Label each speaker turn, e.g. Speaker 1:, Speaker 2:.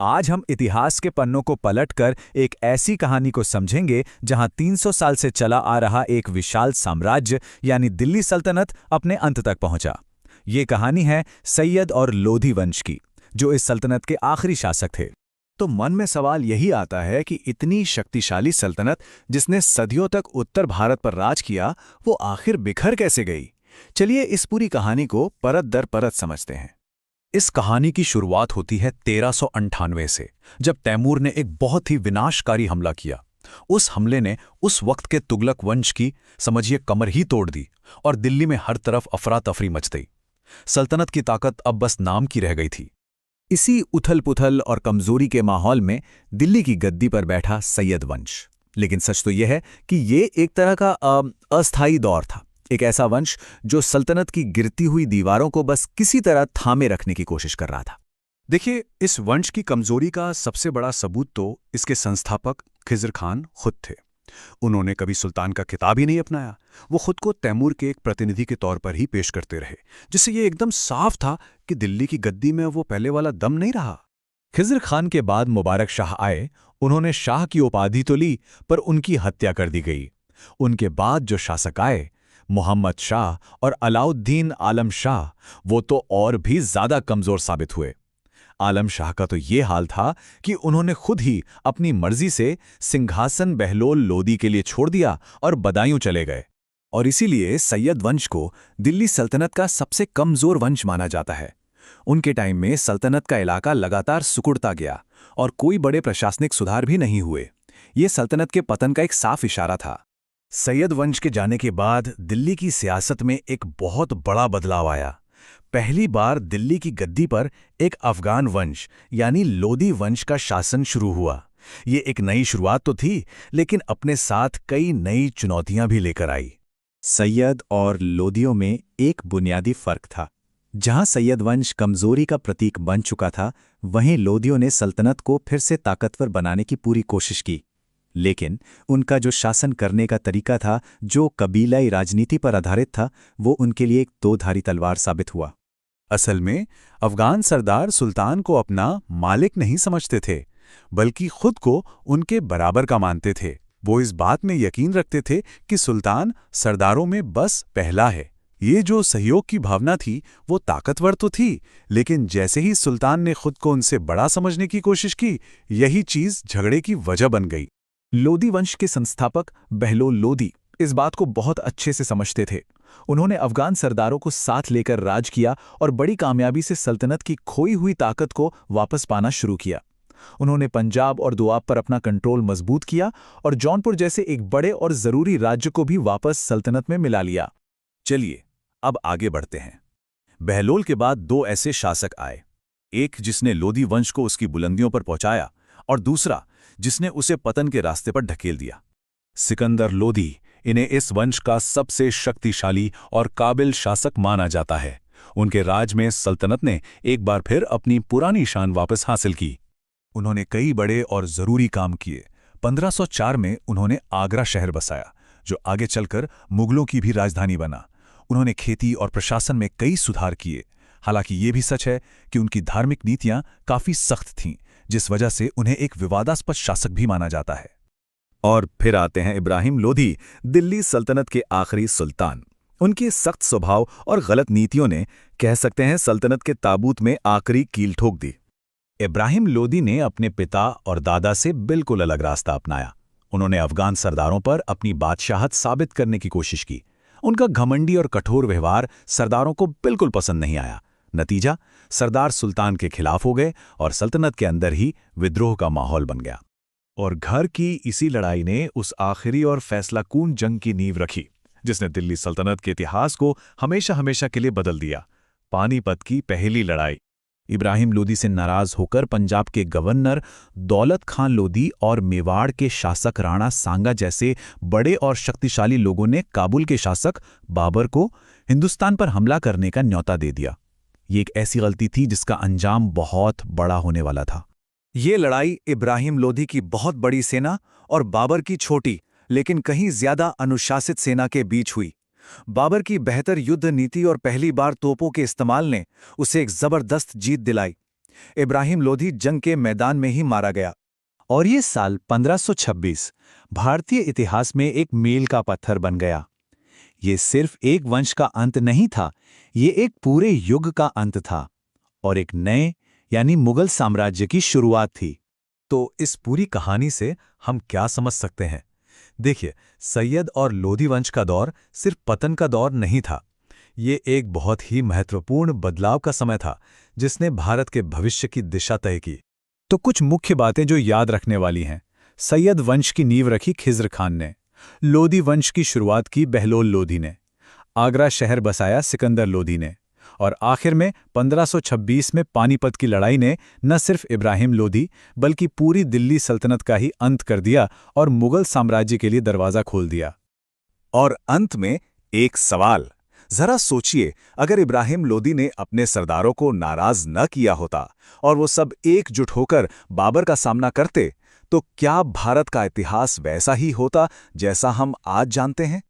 Speaker 1: आज हम इतिहास के पन्नों को पलटकर एक ऐसी कहानी को समझेंगे जहां 300 साल से चला आ रहा एक विशाल साम्राज्य यानी दिल्ली सल्तनत अपने अंत तक पहुंचा। ये कहानी है सैयद और लोधी वंश की, जो इस सल्तनत के आखिरी शासक थे।
Speaker 2: तो मन में सवाल यही आता है कि इतनी शक्तिशाली सल्तनत जिसने सदियों तक उत्तर भारत पर राज किया, वो आखिर बिखर कैसे गई। चलिए इस पूरी कहानी को परत दर परत समझते हैं।
Speaker 3: इस कहानी की शुरुआत होती है 1398 से, जब तैमूर ने एक बहुत ही विनाशकारी हमला किया। उस हमले ने उस वक्त के तुगलक वंश की समझिए कमर ही तोड़ दी और दिल्ली में हर तरफ अफरा तफरी मच गई। सल्तनत की ताकत अब बस नाम की रह गई थी।
Speaker 1: इसी उथल-पुथल और कमजोरी के माहौल में दिल्ली की गद्दी पर बैठा सैयद वंश। लेकिन सच तो यह है कि ये एक तरह का अस्थायी दौर था। एक ऐसा वंश जो सल्तनत की गिरती हुई दीवारों को बस किसी तरह थामे रखने की कोशिश कर रहा था।
Speaker 3: देखिए, इस वंश की कमजोरी का सबसे बड़ा सबूत तो इसके संस्थापक खिज़र खान खुद थे। उन्होंने कभी सुल्तान का खिताब ही नहीं अपनाया। वो खुद को तैमूर के एक प्रतिनिधि के तौर पर ही पेश करते रहे, जिससे ये एकदम साफ था कि दिल्ली की गद्दी में वो पहले वाला दम नहीं रहा।
Speaker 1: खिज़र खान के बाद मुबारक शाह आए। उन्होंने शाह की उपाधि तो ली, पर उनकी हत्या कर दी गई। उनके बाद जो शासक आए, मोहम्मद शाह और अलाउद्दीन आलम शाह, वो तो और भी ज्यादा कमजोर साबित हुए। आलम शाह का तो ये हाल था कि उन्होंने खुद ही अपनी मर्जी से सिंहासन बहलोल लोदी के लिए छोड़ दिया और बदायूं चले गए।
Speaker 2: और इसीलिए सैयद वंश को दिल्ली सल्तनत का सबसे कमजोर वंश माना जाता है। उनके टाइम में सल्तनत का इलाका लगातार सिकुड़ता गया और कोई बड़े प्रशासनिक सुधार भी नहीं हुए। ये सल्तनत के पतन का एक साफ इशारा था। सैयद वंश के जाने के बाद दिल्ली की सियासत में एक बहुत बड़ा बदलाव आया। पहली बार दिल्ली की गद्दी पर एक अफगान वंश यानी लोदी वंश का शासन शुरू हुआ। ये एक नई शुरुआत तो थी, लेकिन अपने साथ कई नई चुनौतियां भी लेकर आई।
Speaker 1: सैयद और लोदियों में एक बुनियादी फर्क था। जहां सैयद वंश कमजोरी का प्रतीक बन चुका था, वहीं लोदियों ने सल्तनत को फिर से ताकतवर बनाने की पूरी कोशिश की। लेकिन उनका जो शासन करने का तरीका था, जो कबीलाई राजनीति पर आधारित था, वो उनके लिए एक दो-धारी तलवार साबित हुआ।
Speaker 3: असल में अफगान सरदार सुल्तान को अपना मालिक नहीं समझते थे, बल्कि खुद को उनके बराबर का मानते थे। वो इस बात में यकीन रखते थे कि सुल्तान सरदारों में बस पहला है। ये जो सहयोग की भावना थी, वो ताकतवर तो थी, लेकिन जैसे ही सुल्तान ने खुद को उनसे बड़ा समझने की कोशिश की, यही चीज झगड़े की वजह बन गई।
Speaker 1: लोदी वंश के संस्थापक बहलोल लोदी इस बात को बहुत अच्छे से समझते थे। उन्होंने अफगान सरदारों को साथ लेकर राज किया और बड़ी कामयाबी से सल्तनत की खोई हुई ताकत को वापस पाना शुरू किया। उन्होंने पंजाब और दोआब पर अपना कंट्रोल मजबूत किया और जौनपुर जैसे एक बड़े और जरूरी राज्य को भी वापस सल्तनत में मिला लिया।
Speaker 2: चलिए अब आगे बढ़ते हैं। बहलोल के बाद दो ऐसे शासक आए, एक जिसने लोदी वंश को उसकी बुलंदियों पर पहुंचाया और दूसरा जिसने उसे पतन के रास्ते पर ढकेल दिया। सिकंदर लोदी, इन्हें इस वंश का सबसे शक्तिशाली और काबिल शासक माना जाता है। उनके राज में सल्तनत ने एक बार फिर अपनी पुरानी शान वापस हासिल की। उन्होंने कई बड़े और जरूरी काम किए। 1504 में उन्होंने आगरा शहर बसाया, जो आगे चलकर मुगलों की भी राजधानी बना। उन्होंने खेती और प्रशासन में कई सुधार किए। हालांकि ये भी सच है कि उनकी धार्मिक नीतियां काफी सख्त थीं, जिस वजह से उन्हें एक विवादास्पद शासक भी माना जाता है। और फिर आते हैं इब्राहिम लोधी, दिल्ली सल्तनत के आखिरी सुल्तान। उनके सख्त स्वभाव और गलत नीतियों ने, कह सकते हैं, सल्तनत के ताबूत में आखिरी कील ठोक दी। इब्राहिम लोधी ने अपने पिता और दादा से बिल्कुल अलग रास्ता अपनाया। उन्होंने अफगान सरदारों पर अपनी बादशाहत साबित करने की कोशिश की। उनका घमंडी और कठोर व्यवहार सरदारों को बिल्कुल पसंद नहीं आया। नतीजा, सरदार सुल्तान के खिलाफ हो गए और सल्तनत के अंदर ही विद्रोह का माहौल बन गया। और घर की इसी लड़ाई ने उस आखिरी और फैसलाकून जंग की नींव रखी, जिसने दिल्ली सल्तनत के इतिहास को हमेशा हमेशा के लिए बदल दिया। पानीपत की पहली लड़ाई।
Speaker 1: इब्राहिम लोदी से नाराज होकर पंजाब के गवर्नर दौलत खान लोदी और मेवाड़ के शासक राणा सांगा जैसे बड़े और शक्तिशाली लोगों ने काबुल के शासक बाबर को हिंदुस्तान पर हमला करने का न्योता दे दिया। ये एक ऐसी गलती थी जिसका अंजाम बहुत बड़ा होने वाला था।
Speaker 2: ये लड़ाई इब्राहिम लोदी की बहुत बड़ी सेना और बाबर की छोटी लेकिन कहीं ज्यादा अनुशासित सेना के बीच हुई। बाबर की बेहतर युद्ध नीति और पहली बार तोपों के इस्तेमाल ने उसे एक जबरदस्त जीत दिलाई। इब्राहिम लोधी जंग के मैदान में ही मारा गया।
Speaker 3: और ये साल 1526 भारतीय इतिहास में एक मील का पत्थर बन गया। ये सिर्फ एक वंश का अंत नहीं था, ये एक पूरे युग का अंत था और एक नए यानी मुगल साम्राज्य की शुरुआत थी।
Speaker 1: तो इस पूरी कहानी से हम क्या समझ सकते हैं? देखिए, सैयद और लोधी वंश का दौर सिर्फ पतन का दौर नहीं था। ये एक बहुत ही महत्वपूर्ण बदलाव का समय था जिसने भारत के भविष्य की दिशा तय की। तो कुछ मुख्य बातें जो याद रखने वाली हैं। सैयद वंश की नींव रखी खिज्र खान ने, लोधी वंश की शुरुआत की बहलोल लोधी ने, आगरा शहर बसाया सिकंदर लोधी ने, और आखिर में 1526 में पानीपत की लड़ाई ने न सिर्फ इब्राहिम लोधी बल्कि पूरी दिल्ली सल्तनत का ही अंत कर दिया और मुगल साम्राज्य के लिए दरवाजा खोल दिया।
Speaker 2: और अंत में एक सवाल, जरा सोचिए, अगर इब्राहिम लोधी ने अपने सरदारों को नाराज न किया होता और वो सब एकजुट होकर बाबर का सामना करते, तो क्या भारत का इतिहास वैसा ही होता जैसा हम आज जानते हैं?